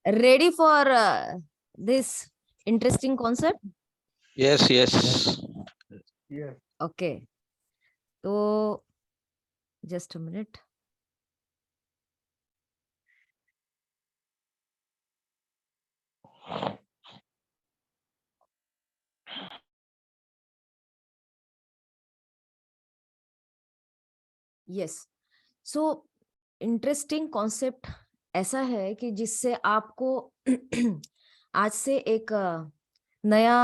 Ready for this interesting concept? Yes. Yes. Okay. So just a minute. Yes. So interesting concept ऐसा है कि जिससे आपको आज से एक नया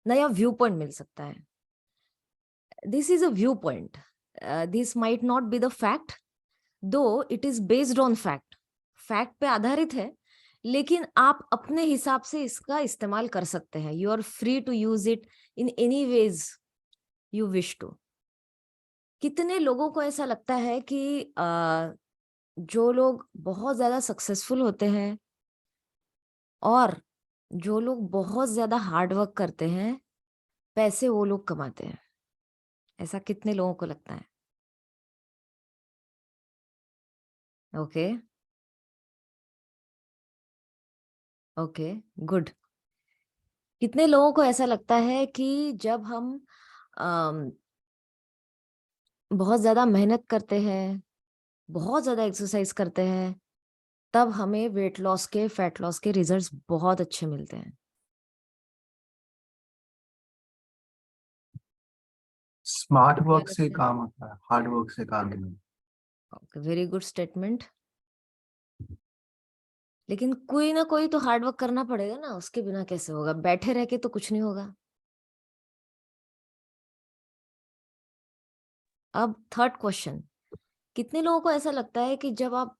नया व्यू पॉइंट मिल सकता है. This is a view point. This might not be the fact, though it is based on fact. Fact पे आधारित है, लेकिन आप अपने हिसाब से इसका इस्तेमाल कर सकते हैं. You are free to use it in any ways you wish to. कितने लोगों को ऐसा लगता है कि जो लोग बहुत ज्यादा सक्सेसफुल होते हैं और जो लोग बहुत ज्यादा हार्ड वर्क करते हैं, पैसे वो लोग कमाते हैं. ऐसा कितने लोगों को लगता है? Okay okay good. कितने लोगों को ऐसा लगता है कि जब हम अम, बहुत ज्यादा मेहनत करते हैं, बहुत ज्यादा एक्सरसाइज करते हैं, तब हमें वेट लॉस के, फैट लॉस के रिजल्ट्स बहुत अच्छे मिलते हैं? स्मार्ट वर्क से काम होता है, हार्ड वर्क से काम नहीं. Very good statement. लेकिन कोई ना कोई तो हार्ड वर्क करना पड़ेगा ना, उसके बिना कैसे होगा? बैठे रह के तो कुछ नहीं होगा. अब थर्ड क्वेश्चन. कितने लोगों को ऐसा लगता है कि जब आप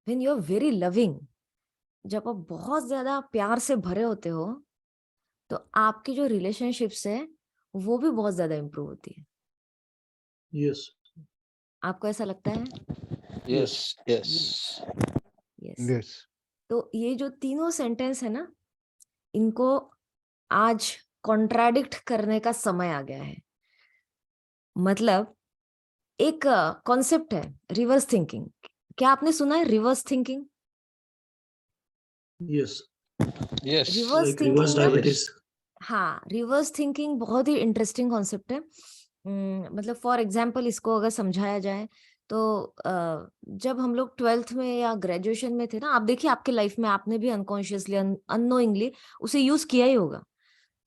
when you are very loving, जब आप बहुत ज्यादा प्यार से भरे होते हो, तो आपकी जो रिलेशनशिप्स है वो भी बहुत ज्यादा इंप्रूव होती है? यस. आपको ऐसा लगता है? Yes. Yes. यस. यस. तो ये जो तीनों सेंटेंस है ना, इनको आज कॉन्ट्राडिक्ट करने का समय आ गया है. मतलब एक कॉन्सेप्ट है रिवर्स थिंकिंग. क्या आपने सुना है reverse thinking? Yes. Yes. Reverse Like reverse thinking. diabetes. हाँ, रिवर्स थिंकिंग बहुत ही इंटरेस्टिंग कॉन्सेप्ट है. मतलब फॉर एग्जांपल इसको अगर समझाया जाए तो जब हम लोग 12th में या ग्रेजुएशन में थे ना, आप देखिए आपके लाइफ में आपने भी अनकॉन्शियसली, अननोइंगली उसे यूज किया ही होगा.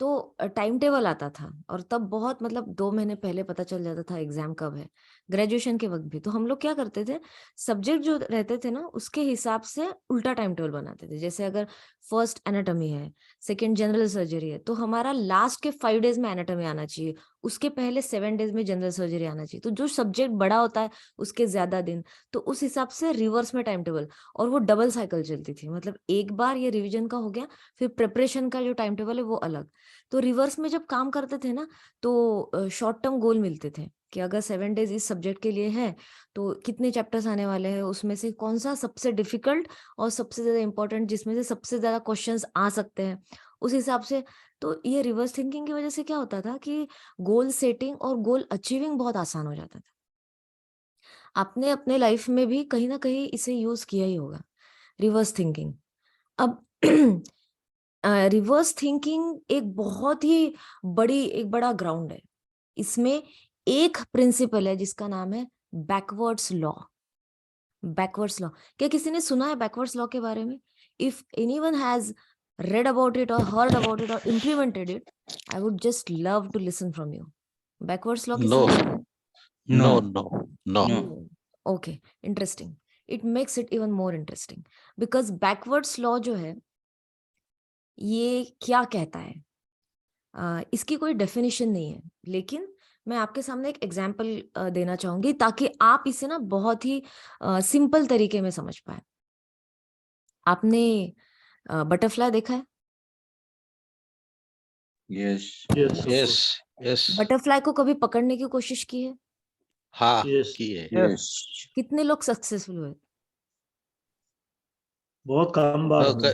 तो टाइम टेबल आता था और तब बहुत, मतलब 2 महीने पहले पता चल जाता था एग्जाम कब है. ग्रेजुएशन के वक्त भी तो हम लोग क्या करते थे, सब्जेक्ट जो रहते थे ना उसके हिसाब से उल्टा टाइम टेबल बनाते थे. जैसे अगर फर्स्ट एनाटॉमी है, सेकंड जनरल सर्जरी है, तो हमारा लास्ट के 5 डेज में एनाटॉमी आना चाहिए, उसके पहले 7 डेज में जनरल सर्जरी आना चाहिए. तो जो सब्जेक्ट बड़ा होता है उसके ज्यादा दिन, तो उस हिसाब से रिवर्स में टाइम टेबल. और वो डबल साइकिल चलती थी, मतलब एक बार ये रिविजन का हो गया, फिर प्रिपरेशन का जो टाइम टेबल है वो अलग. तो रिवर्स में जब काम करते थे ना, तो शॉर्ट टर्म गोल मिलते थे कि अगर 7 डेज इस सब्जेक्ट के लिए है तो कितने चैप्टर्स आने वाले हैं, उसमें से कौन सा सबसे डिफिकल्ट और सबसे ज्यादा इंपॉर्टेंट, जिसमें से सबसे ज्यादा क्वेश्चंस आ सकते हैं, उस हिसाब से. तो ये रिवर्स थिंकिंग की वजह से क्या होता था कि गोल सेटिंग और गोल अचीविंग बहुत आसान हो जाता था. आपने अपने लाइफ में भी कहीं ना कहीं इसे यूज किया ही होगा, रिवर्स थिंकिंग. अब रिवर्स थिंकिंग एक बहुत ही बड़ा ग्राउंड है. इसमें एक प्रिंसिपल है जिसका नाम है बैकवर्ड्स लॉ. बैकवर्ड्स लॉ, क्या किसी ने सुना है बैकवर्ड्स लॉ के बारे में? If anyone has read about it or heard about it or implemented it, I would just love to listen from you. Backwards law किसी No. ने सुना है? No. No. No. Okay, interesting. It makes it even more interesting because backwards law जो है ये क्या कहता है, इसकी कोई डेफिनेशन नहीं है, लेकिन मैं आपके सामने एक एग्जाम्पल देना चाहूंगी ताकि आप इसे ना बहुत ही सिंपल तरीके में समझ पाए. आपने बटरफ्लाई देखा है? Yes. Yes. Yes. बटरफ्लाई को कभी पकड़ने की कोशिश की है? हाँ. Yes. की है. Yes. कितने लोग सक्सेसफुल हुए? बहुत कम बार हुआ.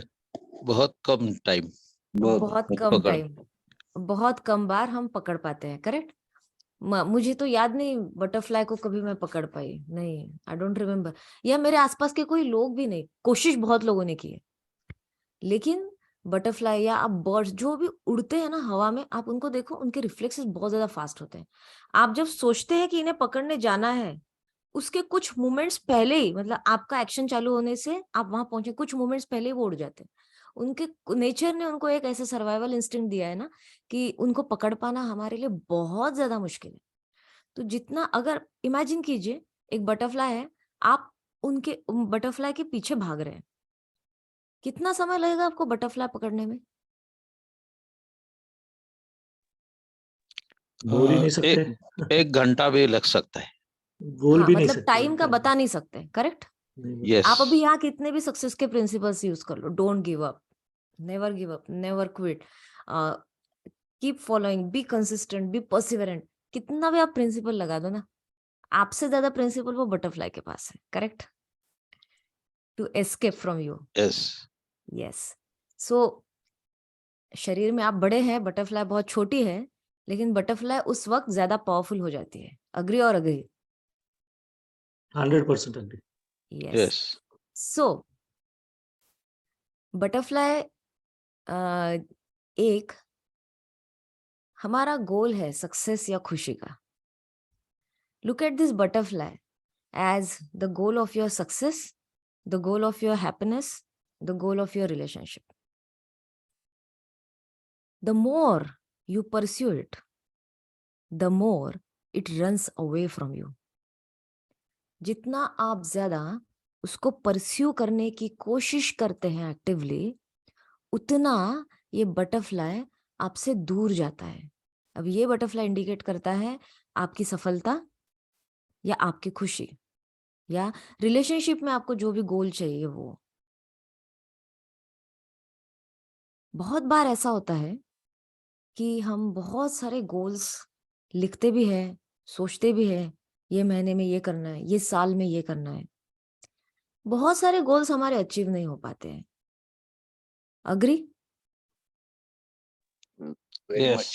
बहुत कम टाइम बहुत कम पकड़. टाइम, बहुत कम बार हम पकड़ पाते हैं. करेक्ट. मुझे तो याद नहीं बटरफ्लाई को कभी मैं पकड़ पाई, नहीं, आई डोंट रिमेम्बर। या मेरे आसपास के कोई लोग भी नहीं, कोशिश बहुत लोगों ने की है, लेकिन बटरफ्लाई या आप बर्ड्स जो भी उड़ते हैं ना हवा में, आप उनको देखो, उनके रिफ्लेक्सेस बहुत ज्यादा फास्ट होते हैं। आप जब सोचते हैं कि इन्हें पकड़ने जाना है, उसके कुछ मोमेंट्स पहले ही, मतलब आपका एक्शन चालू होने से आप वहां पहुंचे कुछ मोमेंट्स पहले ही वो उड़ जाते हैं। उनके नेचर ने उनको एक ऐसा सर्वाइवल इंस्टिंक्ट दिया है ना, कि उनको पकड़ पाना हमारे लिए बहुत ज्यादा मुश्किल है। तो जितना, अगर इमेजिन कीजिए एक बटरफ्लाई है, आप उनके बटरफ्लाई के पीछे भाग रहे हैं, कितना समय लगेगा आपको बटरफ्लाई पकड़ने में? बोल ही नहीं सकते, एक घंटा भी लग सकता है। बोल हाँ, भी नहीं मतलब सकते। टाइम का बता नहीं सकते, करेक्ट। नहीं, यस आप अभी यहाँ कितने भी सक्सेस के प्रिंसिपल्स यूज कर लो, don't give up, never give up, never quit, keep following, be consistent, be perseverant, कितना भी आप प्रिंसिपल लगा दो ना, आपसे ज्यादा प्रिंसिपल वो बटरफ्लाई के पास है, correct, to escape from you. Yes yes. So शरीर में आप बड़े हैं, बटरफ्लाई बहुत छोटी है, लेकिन बटरफ्लाई उस वक्त ज्यादा पावरफुल हो जाती है। अग्री और agree? 100% agree। Yes. Yes so butterfly एक हमारा गोल है सक्सेस या खुशी का। Look at this butterfly as the goal of your success, the goal of your happiness, the goal of your relationship. The more you pursue it, the more it runs away from you. जितना आप ज्यादा उसको pursue करने की कोशिश करते हैं actively, उतना ये बटरफ्लाई आपसे दूर जाता है। अब ये बटरफ्लाई इंडिकेट करता है आपकी सफलता या आपकी खुशी, या रिलेशनशिप में आपको जो भी गोल चाहिए वो। बहुत बार ऐसा होता है कि हम बहुत सारे गोल्स लिखते भी हैं, सोचते भी हैं, ये महीने में ये करना है, ये साल में ये करना है, बहुत सारे गोल्स हमारे अचीव नहीं हो पाते हैं। अग्री? यस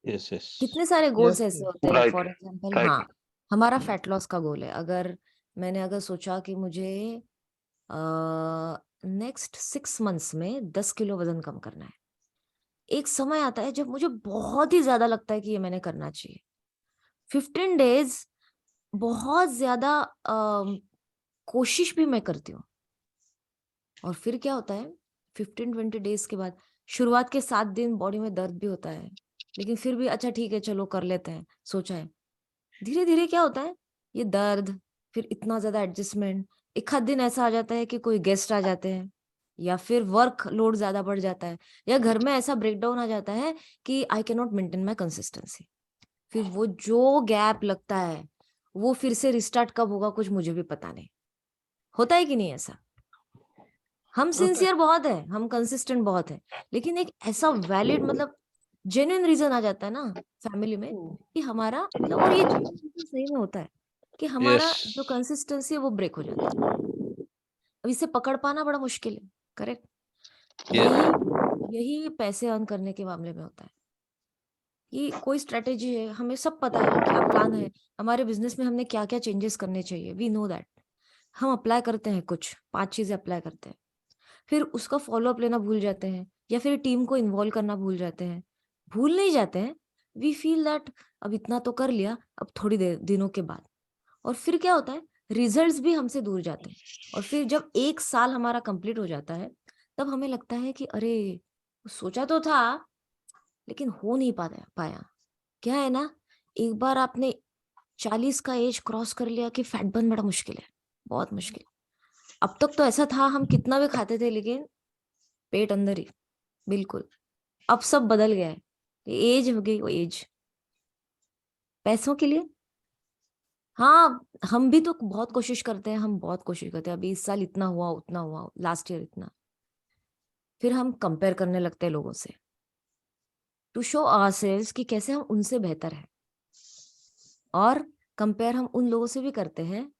यस यस कितने सारे गोल्स Yes, ऐसे yes. होते हैं, Right, फॉर एग्जांपल, right. हाँ, हमारा फैट लॉस का गोल है। अगर मैंने सोचा कि मुझे नेक्स्ट 6 मंथ्स में 10 किलो वजन कम करना है, एक समय आता है जब मुझे बहुत ही ज्यादा लगता है कि ये मैंने करना चाहिए। 15 डेज बहुत ज्यादा कोशिश भी मैं करती हूँ, और फिर क्या होता है 15-20 डेज के बाद, शुरुआत के 7 दिन बॉडी में दर्द भी होता है, लेकिन फिर भी अच्छा ठीक है चलो कर लेते हैं, सोचा है। धीरे धीरे क्या होता है, ये दर्द, फिर इतना ज्यादा एडजस्टमेंट, एक आध दिन ऐसा आ जाता है कि कोई गेस्ट आ जाते हैं, या फिर वर्क लोड ज्यादा बढ़ जाता है, या घर में ऐसा ब्रेकडाउन आ जाता है कि I can not maintain my consistency. फिर वो जो गैप लगता है, वो फिर से रिस्टार्ट कब होगा कुछ मुझे भी पता नहीं। होता है कि नहीं ऐसा? हम सिंसियर बहुत है, हम कंसिस्टेंट बहुत है, लेकिन एक ऐसा वैलिड, मतलब जेन्युइन रीजन आ जाता है ना फैमिली में, कि हमारा मतलब, और ये जेन्युइन रीजन सही में होता है कि हमारा Yes. जो कंसिस्टेंसी है वो ब्रेक हो जाता है। अब इसे पकड़ पाना बड़ा मुश्किल है, करेक्ट। Yeah. यही पैसे अर्न करने के मामले में होता है कि कोई स्ट्रेटेजी है, हमें सब पता है क्या प्लान है, हमारे बिजनेस में हमने क्या क्या चेंजेस करने चाहिए, वी नो दैट। हम अप्लाई करते हैं, कुछ 5 चीजें अप्लाई करते हैं, फिर उसका फॉलो अप लेना भूल जाते हैं, या फिर टीम को इन्वॉल्व करना भूल जाते हैं। भूल नहीं जाते हैं, वी फील दैट अब इतना तो कर लिया, अब थोड़ी देर दिनों के बाद, और फिर क्या होता है, रिजल्ट्स भी हमसे दूर जाते हैं। और फिर जब 1 साल हमारा कंप्लीट हो जाता है, तब हमें लगता है कि अरे सोचा तो था लेकिन हो नहीं पाया। क्या है ना, एक बार आपने 40 का एज क्रॉस कर लिया कि फैट बर्न बड़ा मुश्किल है, बहुत मुश्किल। अब तक तो ऐसा था हम कितना भी खाते थे लेकिन पेट अंदर ही, बिल्कुल। अब सब बदल गया है, एज हो गई वो एज पैसों के लिए। हाँ, हम भी तो बहुत कोशिश करते हैं, हम बहुत कोशिश करते हैं, अभी इस साल इतना हुआ, उतना हुआ, लास्ट ईयर इतना। फिर हम कंपेयर करने लगते हैं लोगों से, टू शो आवरसेल्व्स कि कैसे हम उनसे बेहतर है। और कंपेयर हम उन लोगों से भी करते हैं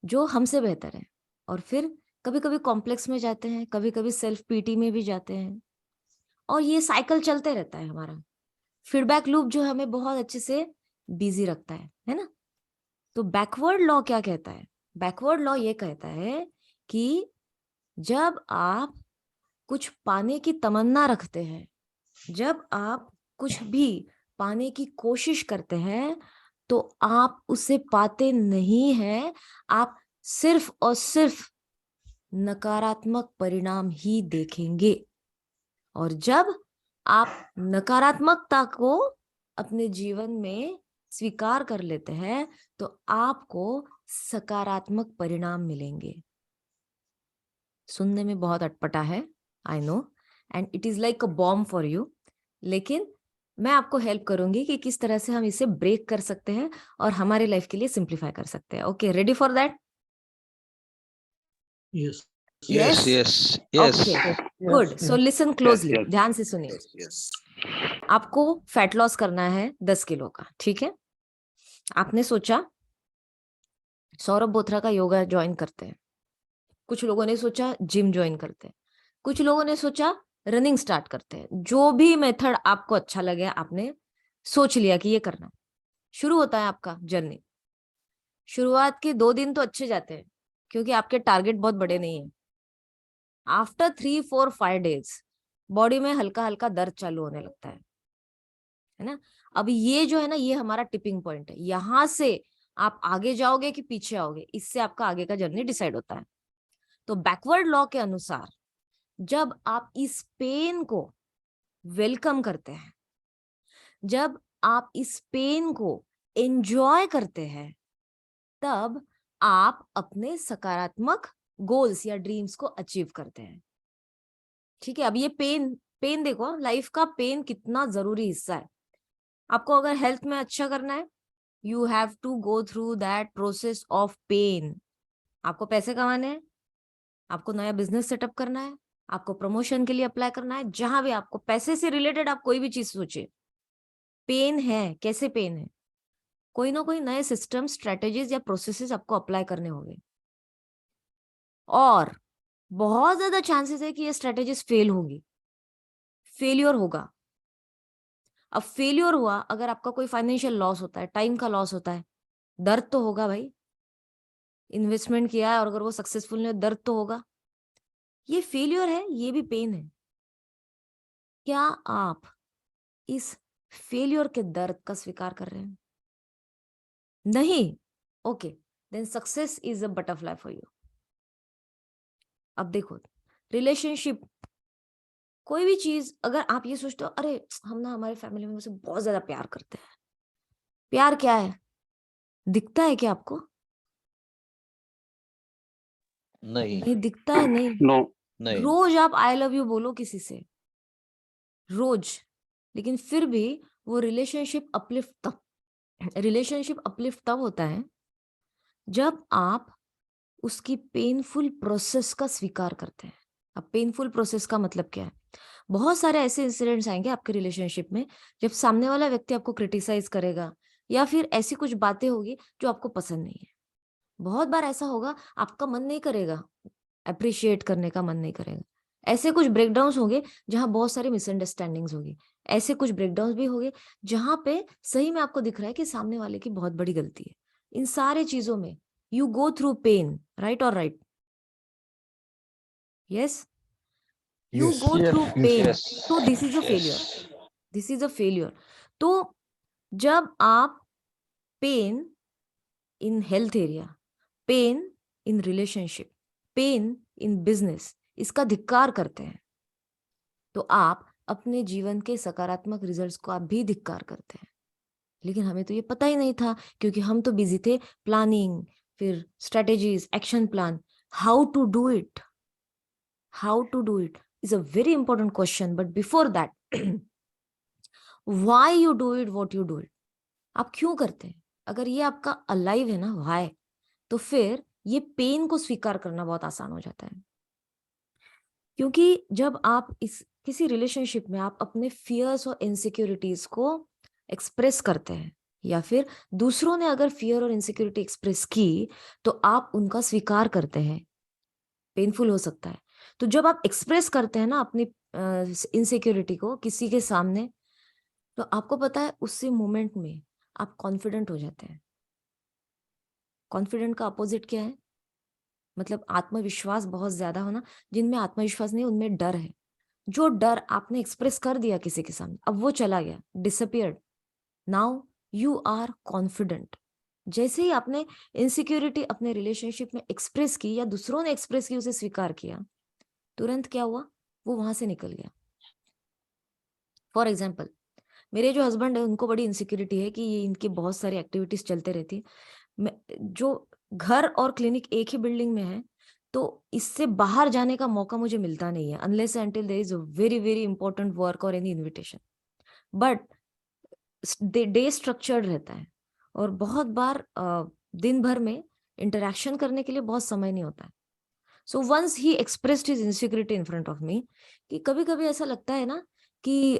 जो हमसे बेहतर है, और फिर कभी कभी कॉम्प्लेक्स में जाते हैं, कभी कभी सेल्फ पीटी में भी जाते हैं, और ये साइकिल चलते रहता है हमारा। फीडबैक लूप जो हमें बहुत अच्छे से बिजी रखता है ना। तो बैकवर्ड लॉ क्या कहता है? बैकवर्ड लॉ ये कहता है कि जब आप कुछ पाने की तमन्ना रखते हैं, जब आप कुछ भी पाने की कोशिश करते हैं, तो आप उसे पाते नहीं हैं, आप सिर्फ और सिर्फ नकारात्मक परिणाम ही देखेंगे। और जब आप नकारात्मकता को अपने जीवन में स्वीकार कर लेते हैं, तो आपको सकारात्मक परिणाम मिलेंगे। सुनने में बहुत अटपटा है, I know, and it is like a bomb for you, लेकिन मैं आपको हेल्प करूंगी कि किस तरह से हम इसे ब्रेक कर सकते हैं और हमारे लाइफ के लिए सिंप्लीफाई कर सकते हैं। Okay, ready for that? Yes. Yes, Yes? yes, yes. Okay, good. So listen closely, yes. ध्यान से सुनिए। आपको फैट लॉस करना है 10 किलो का, ठीक है? आपने सोचा सौरभ बोथरा का योगा ज्वाइन करते हैं, कुछ लोगों ने सोचा जिम ज्वाइन करते हैं, कुछ लोगों ने सोचा रनिंग स्टार्ट करते हैं। जो भी मेथड आपको अच्छा लगे, आपने सोच लिया कि ये करना है। शुरू होता है आपका जर्नी। शुरुआत के 2 दिन तो अच्छे जाते हैं क्योंकि आपके टारगेट बहुत बड़े नहीं है। आफ्टर 3, 4, 5 डेज बॉडी में हल्का हल्का दर्द चालू होने लगता है ना। अब ये जो है ना, ये हमारा टिपिंग पॉइंट है। यहां से आप आगे जाओगे कि पीछे आओगे, इससे आपका आगे का जर्नी डिसाइड होता है। तो बैकवर्ड लॉ के अनुसार जब आप इस पेन को वेलकम करते हैं, जब आप इस पेन को एंजॉय करते हैं, तब आप अपने सकारात्मक गोल्स या ड्रीम्स को अचीव करते हैं। ठीक है? अब ये पेन देखो, लाइफ का पेन कितना जरूरी हिस्सा है। आपको अगर हेल्थ में अच्छा करना है, you have to go through that process of pain. आपको पैसे कमाने हैं, आपको नया बिजनेस सेटअप करना है, आपको प्रमोशन के लिए अप्लाई करना है, जहां भी आपको पैसे से रिलेटेड आप कोई भी चीज सोचिए, पेन है। कैसे पेन है? कोई ना कोई नए सिस्टम, स्ट्रेटेजीज या प्रोसेसेस आपको अप्लाई करने होंगे, और बहुत ज्यादा चांसेस है कि ये स्ट्रेटेजीज फेल होगी, फेल्योर होगा। अब फेल्योर हुआ, अगर आपका कोई फाइनेंशियल लॉस होता है, टाइम का लॉस होता है, दर्द तो होगा भाई। इन्वेस्टमेंट किया है और अगर वो सक्सेसफुल नहीं, दर्द तो होगा। ये फेल्योर है, ये भी पेन है। क्या आप इस फेल्योर के दर्द का स्वीकार कर रहे हैं? नहीं? Okay, then success is a butterfly for you. अब देखो, रिलेशनशिप, कोई भी चीज, अगर आप ये सोचते हो अरे हम ना हमारे फैमिली में उसे बहुत ज्यादा प्यार करते हैं, प्यार क्या है? दिखता है क्या आपको? नहीं, नहीं दिखता है, नहीं। नहीं। रोज आप आई लव यू बोलो किसी से, रोज, लेकिन फिर भी वो रिलेशनशिप अपलिफ्ट तब होता है जब आप उसकी पेनफुल प्रोसेस का स्वीकार करते हैं। अब पेनफुल प्रोसेस का मतलब क्या है? बहुत सारे ऐसे इंसिडेंट्स आएंगे आपके रिलेशनशिप में जब सामने वाला व्यक्ति आपको क्रिटिसाइज करेगा, या फिर ऐसी कुछ बातें होगी जो आपको पसंद नहीं है। बहुत बार ऐसा होगा, आपका मन नहीं करेगा, अप्रिशिएट करने का मन नहीं करेगा। ऐसे कुछ ब्रेकडाउन्स होंगे जहां बहुत सारी मिसअंडरस्टैंडिंग्स होगी। ऐसे कुछ ब्रेकडाउन्स भी होंगे जहां पे सही में आपको दिख रहा है कि सामने वाले की बहुत बड़ी गलती है। इन सारे चीजों में you go through pain, right और right? Yes, you Yes. Go through pain. Yes, तो this is a failure, yes. This is a failure. तो जब आप pain in health area, pain in relationship, pain in business, इसका धिक्कार करते हैं, तो आप अपने जीवन के सकारात्मक रिजल्ट्स को आप भी धिक्कार करते हैं। लेकिन हमें तो ये पता ही नहीं था, क्योंकि हम तो बिजी थे प्लानिंग, फिर strategies, action plan. How to do it, how to do it is a very important question. But before that, why you do it, what you do it, आप क्यों करते हैं? अगर ये आपका अलाइव है ना, व्हाई, तो फिर ये पेन को स्वीकार करना बहुत आसान हो जाता है। क्योंकि जब आप इस किसी रिलेशनशिप में आप अपने फियर्स और इनसिक्योरिटीज को एक्सप्रेस करते हैं, या फिर दूसरों ने अगर फियर और इनसिक्योरिटी एक्सप्रेस की तो आप उनका स्वीकार करते हैं, पेनफुल हो सकता है। तो जब आप एक्सप्रेस करते हैं ना अपनी इनसिक्योरिटी को किसी के सामने, तो आपको पता है उसी मोमेंट में आप कॉन्फिडेंट हो जाते हैं। कॉन्फिडेंट का अपोजिट क्या है? मतलब आत्मविश्वास बहुत ज्यादा होना। जिनमें आत्मविश्वास नहीं, उनमें डर है। जो डर आपने एक्सप्रेस कर दिया किसी के सामने, अब वो चला गया, disappeared. Now you are confident. जैसे ही आपने इनसिक्योरिटी अपने रिलेशनशिप में एक्सप्रेस की या दूसरों ने एक्सप्रेस की, उसे स्वीकार किया, तुरंत क्या हुआ? वो वहां से निकल गया। फॉर एग्जाम्पल, मेरे जो हस्बैंड है उनको बड़ी इनसिक्योरिटी है कि ये इनकी बहुत सारी एक्टिविटीज चलते रहती है। जो घर और क्लिनिक एक ही बिल्डिंग में है, तो इससे बाहर जाने का मौका मुझे मिलता नहीं है unless until there is a very very important work और any invitation. But day structured रहता है और बहुत बार दिन भर में इंटरेक्शन करने के लिए बहुत समय नहीं होता है। So once he expressed his insecurity in front of me कि कभी कभी ऐसा लगता है ना कि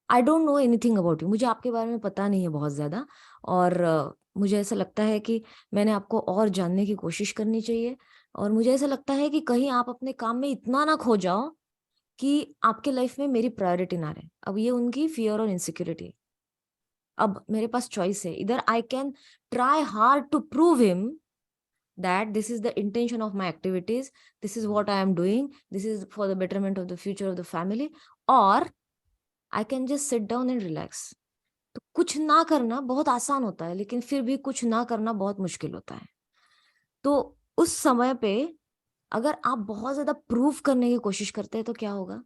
I don't know anything about you, मुझे आपके बारे में पता नहीं है बहुत ज्यादा, और मुझे ऐसा लगता है कि मैंने आपको और जानने की कोशिश करनी चाहिए, और मुझे ऐसा लगता है कि कहीं आप अपने काम में इतना ना खो जाओ कि आपके लाइफ में मेरी प्रायोरिटी ना रहे। अब ये उनकी फियर और इनसिक्योरिटी। अब मेरे पास चॉइस है, इधर I can try hard to prove him that this is the intention of my activities, this is what I am doing, this is for the betterment of the future of the family, or I can just sit down and relax. तो कुछ ना करना बहुत आसान होता है, लेकिन फिर भी कुछ ना करना बहुत मुश्किल होता है। तो उस समय पे अगर आप बहुत ज्यादा प्रूव करने की कोशिश करते हैं तो क्या होगा?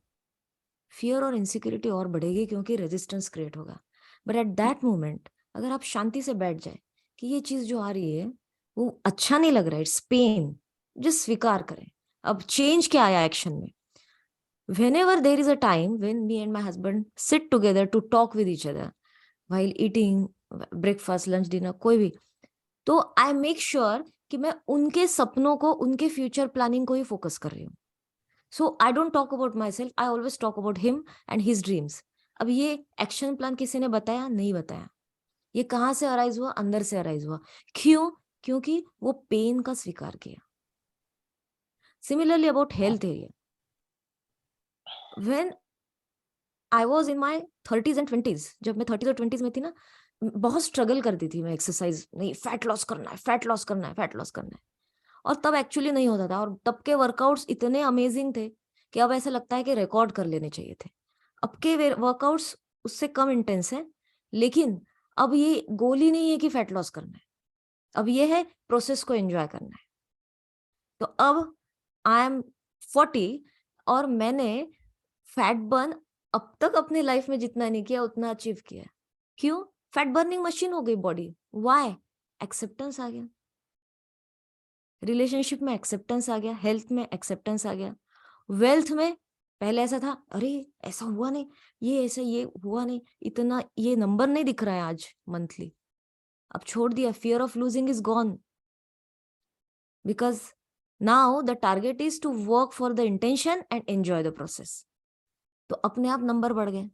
फियर और इनसिक्योरिटी और बढ़ेगी, क्योंकि रेजिस्टेंस क्रिएट होगा। बट एट दैट मोमेंट अगर आप शांति से बैठ जाए कि ये चीज जो आ रही है वो अच्छा नहीं लग रहा है, इट्स पेन, जस्ट स्वीकार करें। अब चेंज क्या आया एक्शन में? whenever there is a time when me and my husband sit together to talk with each other while eating breakfast, lunch, dinner, कोई भी, तो आई मेक श्योर कि मैं उनके सपनों को, उनके फ्यूचर प्लानिंग को ही फोकस कर रही हूँ। So I don't talk about myself, I always talk about him and his dreams. अब ये एक्शन प्लान किसी ने बताया? नहीं बताया। ये कहाँ से अराइज हुआ? अंदर से अराइज हुआ। क्यों? क्योंकि वो पेन का स्वीकार किया। Similarly about health area, when I was in my 30s and 20s, जब मैं 30s और 20s में थी ना, बहुत स्ट्रगल करती थी मैं। एक्सरसाइज नहीं, फैट लॉस करना है, फैट लॉस करना है, फैट लॉस करना है, और तब एक्चुअली नहीं होता था। और तब के वर्कआउट्स इतने अमेजिंग थे कि अब ऐसा लगता है कि रिकॉर्ड कर लेने चाहिए थे। अब के वर्कआउट्स उससे कम इंटेंस है, लेकिन अब ये गोल ही नहीं है कि फैट लॉस करना है, अब ये है प्रोसेस को एंजॉय करना है। तो अब आई एम 40 और मैंने फैट बर्न अब तक अपनी लाइफ में जितना नहीं किया उतना अचीव किया। क्यों? फैट बर्निंग मशीन हो गई बॉडी। व्हाई? एक्सेप्टेंस आ गया, रिलेशनशिप में एक्सेप्टेंस आ गया, हेल्थ में एक्सेप्टेंस आ गया, वेल्थ में पहले ऐसा था, अरे ऐसा हुआ नहीं, ये ऐसा, ये हुआ नहीं, इतना ये नंबर नहीं दिख रहा है आज मंथली। अब छोड़ दिया, fear of losing is gone, because now the target is to work for the intention and enjoy the process. तो अपने आप नंबर बढ़ गए।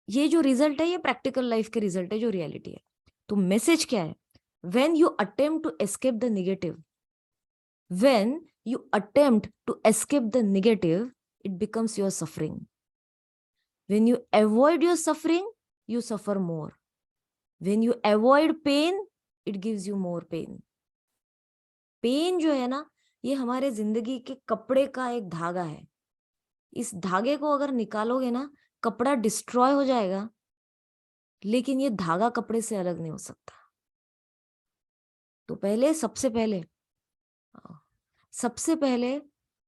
ये जो रिजल्ट है ये प्रैक्टिकल लाइफ के रिजल्ट है, जो रियलिटी है। तो मैसेज क्या है? When you attempt to escape the negative, when you attempt to escape the negative, it becomes your suffering. When you avoid your suffering, you suffer more. When you avoid pain, it gives you more pain. Pain जो है ना, ये हमारे जिंदगी के कपड़े का एक धागा है। इस धागे को अगर निकालोगे ना, कपड़ा डिस्ट्रॉय हो जाएगा, लेकिन ये धागा कपड़े से अलग नहीं हो सकता। तो पहले, सबसे पहले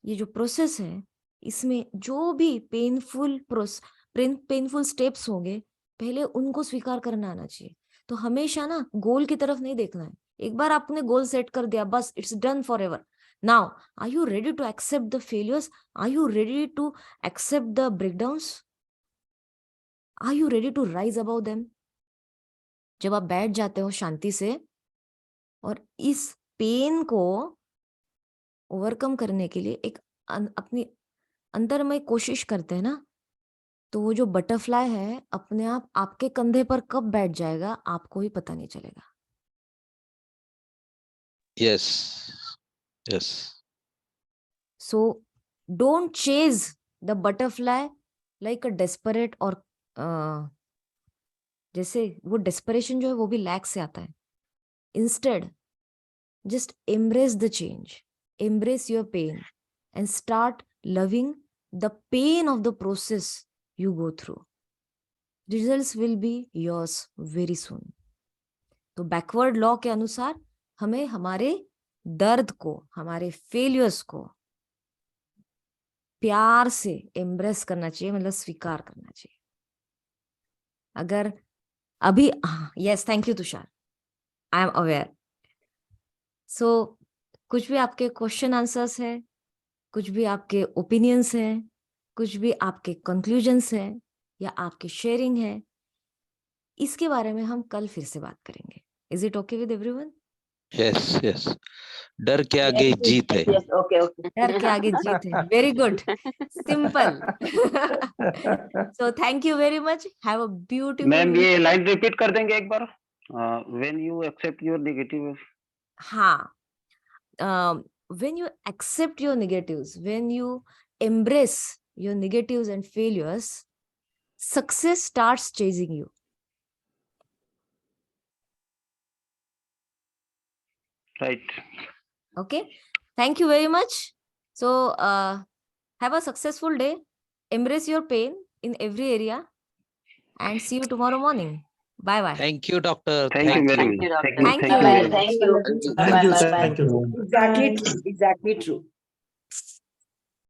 ये जो प्रोसेस है, इसमें जो भी पेनफुल स्टेप्स होंगे, पहले उनको स्वीकार करना आना चाहिए। तो हमेशा ना गोल की तरफ नहीं देखना है। एक बार आपने गोल सेट कर दिया, बस it's done for ever. Now are you ready to accept the failures? Are you ready to accept the breakdowns? Are you ready to rise about them? जब आप बैठ जाते हो शांति से और इस पेन को ओवरकम करने के लिए एक अपनी अंदर में कोशिश करते हैं ना, तो वो जो बटरफ्लाई है अपने आप आपके कंधे पर कब बैठ जाएगा आपको ही पता नहीं चलेगा। Yes. Yes. So don't chase the butterfly like a desperate or जैसे वो डेस्परेशन जो है वो भी लैक से आता है. Instead just embrace the change, embrace your pain, and start loving the pain of the process you go through. Results will be yours very soon. तो बैकवर्ड लॉ के अनुसार हमें हमारे दर्द को, हमारे फेलियर्स को प्यार से एम्ब्रेस करना चाहिए, मतलब स्वीकार करना चाहिए. अगर अभी, yes, thank you Tushar, I am aware. So कुछ भी आपके क्वेश्चन आंसर्स है, कुछ भी आपके ओपिनियंस हैं, कुछ भी आपके कंक्लूजन्स हैं या आपकी शेयरिंग है, इसके बारे में हम कल फिर से बात करेंगे. Is it okay with everyone? Yes yes. डर के आगे जीत है. Yes, okay, okay. डर के आगे जीत है. Very good, simple. So thank you very much. Have a beautiful. Ma'am ये लाइन रिपीट कर देंगे एक बार. When you accept your negative. हाँ, when you accept your negatives, when you embrace your negatives and failures, success starts chasing you. Right. Okay, thank you very much. So have a successful day, embrace your pain in every area, and see you tomorrow morning. Bye bye. Thank you, doctor. Thank you very Thank much. you, doctor. Thank you Bye-bye. very much. Thank you. Thank you. Bye-bye, bye-bye. Thank you. Exactly true. Exactly true.